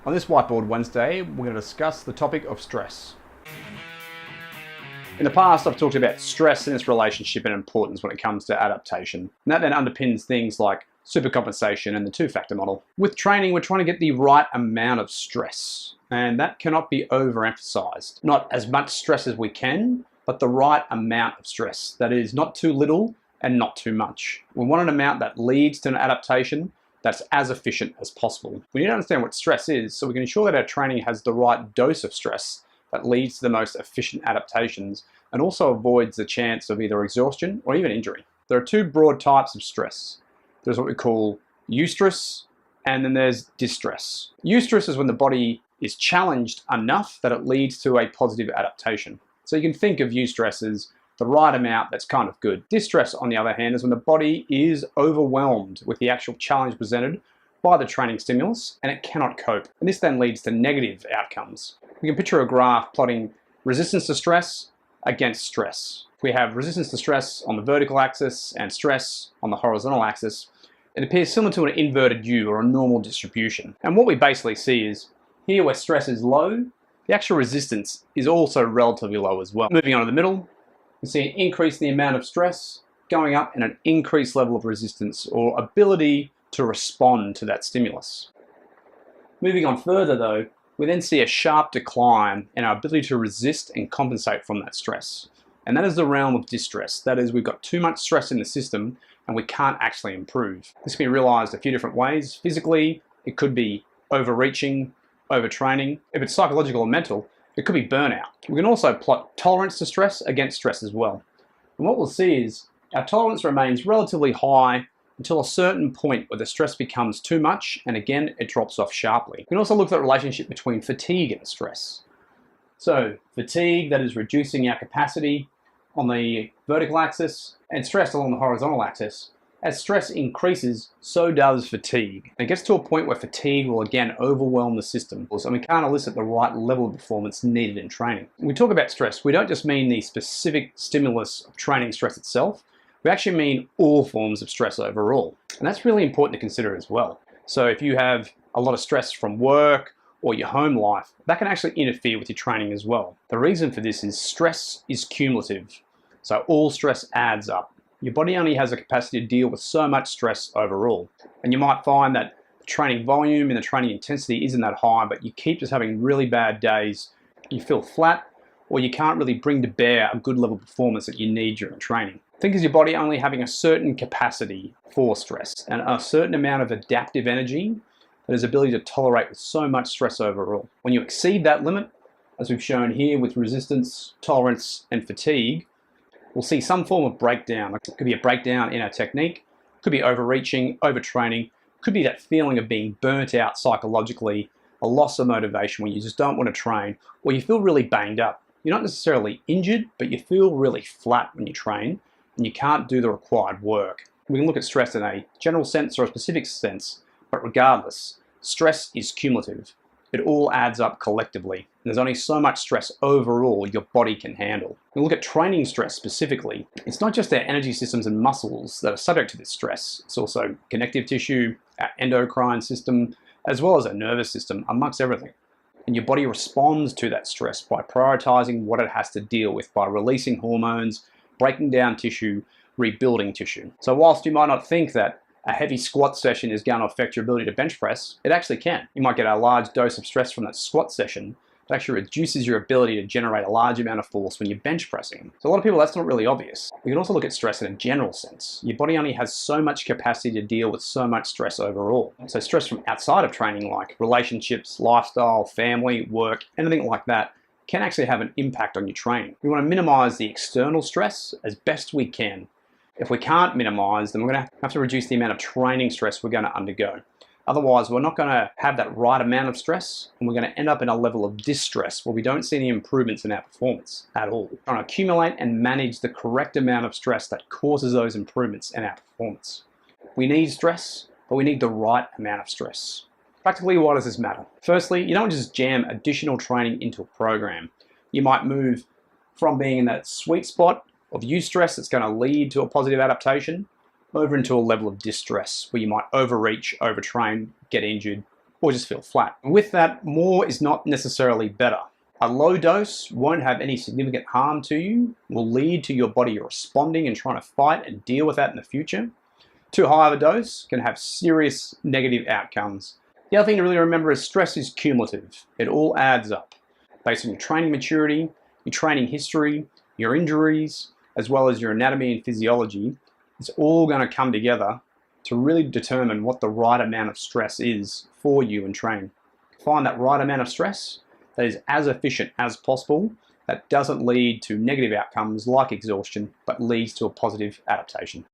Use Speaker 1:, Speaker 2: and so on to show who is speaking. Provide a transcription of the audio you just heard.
Speaker 1: On this Whiteboard Wednesday, we're going to discuss the topic of stress. In the past, I've talked about stress and its relationship and importance when it comes to adaptation. And that then underpins things like supercompensation and the two-factor model. With training, we're trying to get the right amount of stress, and that cannot be overemphasized. Not as much stress as we can, but the right amount of stress. That is, not too little and not too much. We want an amount that leads to an adaptation that's as efficient as possible. We need to understand what stress is so we can ensure that our training has the right dose of stress that leads to the most efficient adaptations and also avoids the chance of either exhaustion or even injury. There are two broad types of stress. There's what we call eustress, and then there's distress. Eustress is when the body is challenged enough that it leads to a positive adaptation. So you can think of eustress as the right amount that's kind of good. Distress, on the other hand, is when the body is overwhelmed with the actual challenge presented by the training stimulus and it cannot cope. And this then leads to negative outcomes. We can picture a graph plotting resistance to stress against stress. If we have resistance to stress on the vertical axis and stress on the horizontal axis, it appears similar to an inverted U or a normal distribution. And what we basically see is here where stress is low, the actual resistance is also relatively low as well. Moving on to the middle, you see an increase in the amount of stress going up and an increased level of resistance or ability to respond to that stimulus. Moving on further though, we then see a sharp decline in our ability to resist and compensate from that stress. And that is the realm of distress. That is, we've got too much stress in the system and we can't actually improve. This can be realized a few different ways. Physically, it could be overreaching, overtraining. If it's psychological or mental, it could be burnout. We can also plot tolerance to stress against stress as well. And what we'll see is our tolerance remains relatively high until a certain point where the stress becomes too much, and again, it drops off sharply. We can also look at the relationship between fatigue and stress. So fatigue, that is reducing our capacity on the vertical axis, and stress along the horizontal axis. As stress increases, so does fatigue. And it gets to a point where fatigue will again overwhelm the system, and we can't elicit the right level of performance needed in training. When we talk about stress, we don't just mean the specific stimulus of training stress itself, we actually mean all forms of stress overall. And that's really important to consider as well. So if you have a lot of stress from work or your home life, that can actually interfere with your training as well. The reason for this is stress is cumulative. So all stress adds up. Your body only has a capacity to deal with so much stress overall. And you might find that the training volume and the training intensity isn't that high, but you keep just having really bad days. You feel flat, or you can't really bring to bear a good level of performance that you need during training. Think of your body only having a certain capacity for stress and a certain amount of adaptive energy that is ability to tolerate with so much stress overall. When you exceed that limit, as we've shown here with resistance, tolerance, and fatigue, we'll see some form of breakdown. It could be a breakdown in our technique, could be overreaching, overtraining, could be that feeling of being burnt out psychologically, a loss of motivation when you just don't want to train, or you feel really banged up. You're not necessarily injured, but you feel really flat when you train, and you can't do the required work. We can look at stress in a general sense or a specific sense, but regardless, stress is cumulative. It all adds up collectively. There's only so much stress overall your body can handle. When we look at training stress specifically, it's not just our energy systems and muscles that are subject to this stress. It's also connective tissue, our endocrine system, as well as our nervous system, amongst everything. And your body responds to that stress by prioritizing what it has to deal with, by releasing hormones, breaking down tissue, rebuilding tissue. So whilst you might not think that a heavy squat session is going to affect your ability to bench press, it actually can. You might get a large dose of stress from that squat session that actually reduces your ability to generate a large amount of force when you're bench pressing. So a lot of people, that's not really obvious. We can also look at stress in a general sense. Your body only has so much capacity to deal with so much stress overall. So stress from outside of training, like relationships, lifestyle, family, work, anything like that, can actually have an impact on your training. We want to minimize the external stress as best we can. If we can't minimize, then we're going to have to reduce the amount of training stress we're going to undergo. Otherwise, we're not going to have that right amount of stress, and we're going to end up in a level of distress where we don't see any improvements in our performance at all. We're trying to accumulate and manage the correct amount of stress that causes those improvements in our performance. We need stress, but we need the right amount of stress. Practically, why does this matter? Firstly, you don't just jam additional training into a program. You might move from being in that sweet spot of eustress that's going to lead to a positive adaptation over into a level of distress where you might overreach, overtrain, get injured, or just feel flat. And with that, more is not necessarily better. A low dose won't have any significant harm to you, will lead to your body responding and trying to fight and deal with that in the future. Too high of a dose can have serious negative outcomes. The other thing to really remember is stress is cumulative. It all adds up based on your training maturity, your training history, your injuries, as well as your anatomy and physiology. It's all going to come together to really determine what the right amount of stress is for you in training. Find that right amount of stress that is as efficient as possible, that doesn't lead to negative outcomes like exhaustion, but leads to a positive adaptation.